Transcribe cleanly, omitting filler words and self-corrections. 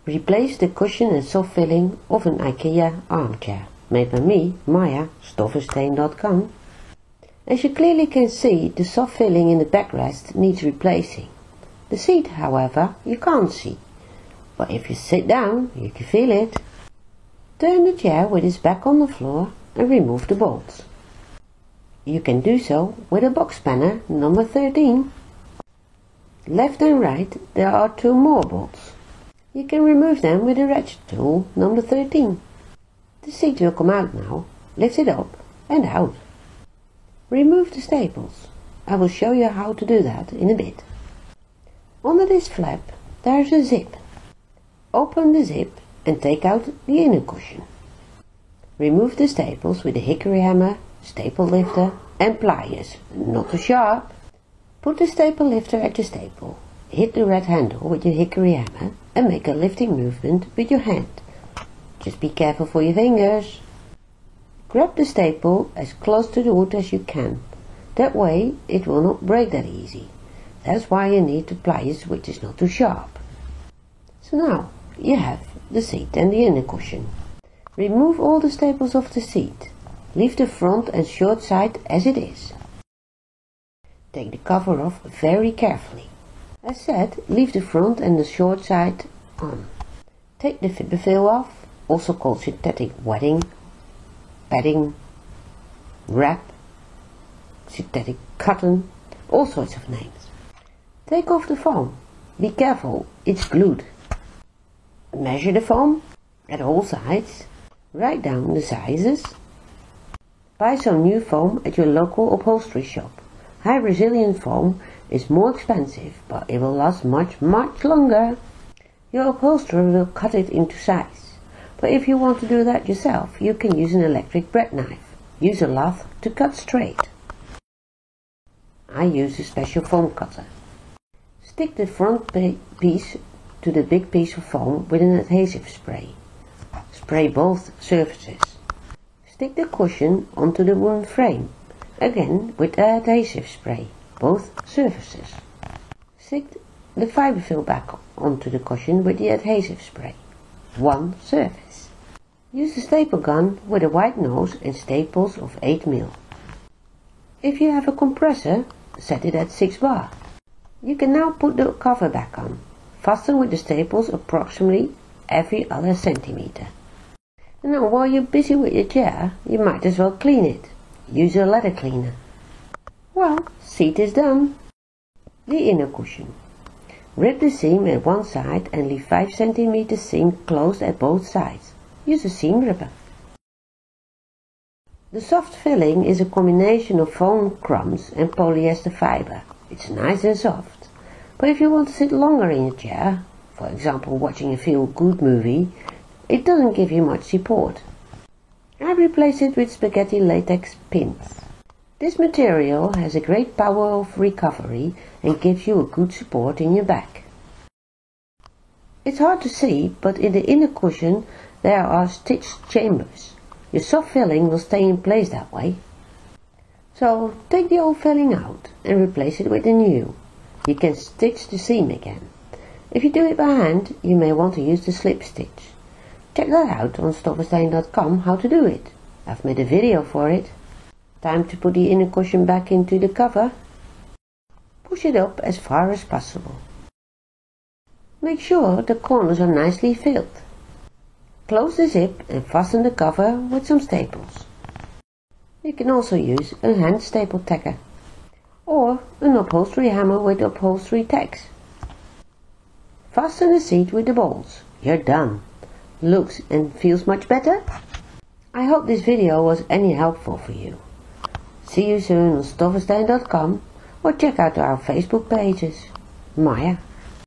Replace the cushion and soft filling of an Ikea armchair, made by me, Maya, stoffersteen.com. As you clearly can see, the soft filling in the backrest needs replacing. The seat, however, you can't see, but if you sit down, you can feel it. Turn the chair with its back on the floor and remove the bolts. You can do so with a box spanner number 13. Left and right there are 2 more bolts. You can remove them with a ratchet tool number 13. The seat will come out now. Lift it up and out. Remove the staples. I will show you how to do that in a bit. Under this flap there is a zip. Open the zip and take out the inner cushion. Remove the staples with a hickory hammer, staple lifter and pliers, not too sharp. Put the staple lifter at the staple. Hit the red handle with your hickory hammer and make a lifting movement with your hand. Just be careful for your fingers. Grab the staple as close to the wood as you can. That way it will not break that easy. That's why you need the pliers, which is not too sharp. So now you have the seat and the inner cushion. Remove all the staples off the seat. Leave the front and short side as it is. Take the cover off very carefully. As said, leave the front and the short side on. Take the fiberfill off, also called synthetic wadding, padding, wrap, synthetic cotton, all sorts of names. Take off the foam. Be careful, it's glued. Measure the foam at all sides. Write down the sizes. Buy some new foam at your local upholstery shop. High resilient foam is more expensive, but it will last much longer. Your upholsterer will cut it into size. But if you want to do that yourself, you can use an electric bread knife. Use a lath to cut straight. I use a special foam cutter. Stick the front piece to the big piece of foam with an adhesive spray. Spray both surfaces. Stick the cushion onto the wooden frame, again with the adhesive spray, both surfaces. Stick the fiberfill back onto the cushion with the adhesive spray, one surface. Use a staple gun with a wide nose and staples of 8 mil. If you have a compressor, set it at 6 bar. You can now put the cover back on. Fasten with the staples approximately every other centimeter. And now while you're busy with your chair, you might as well clean it. Use a leather cleaner. Well, seat is done. The inner cushion. Rip the seam at one side and leave 5 cm seam closed at both sides. Use a seam ripper. The soft filling is a combination of foam crumbs and polyester fiber. It's nice and soft. But if you want to sit longer in your chair, for example watching a feel-good movie, it doesn't give you much support. I replace it with spaghetti latex pins. This material has a great power of recovery and gives you a good support in your back. It's hard to see, but in the inner cushion there are stitched chambers. Your soft filling will stay in place that way. So take the old filling out and replace it with the new. You can stitch the seam again. If you do it by hand, you may want to use the slip stitch. Check that out on stoffersteen.com how to do it. I've made a video for it. Time to put the inner cushion back into the cover. Push it up as far as possible. Make sure the corners are nicely filled. Close the zip and fasten the cover with some staples. You can also use a hand staple tacker or an upholstery hammer with upholstery tacks. Fasten the seat with the bolts. You're done. Looks and feels much better? I hope this video was any helpful for you. See you soon on stoffersteen.com or check out our Facebook pages. Maya.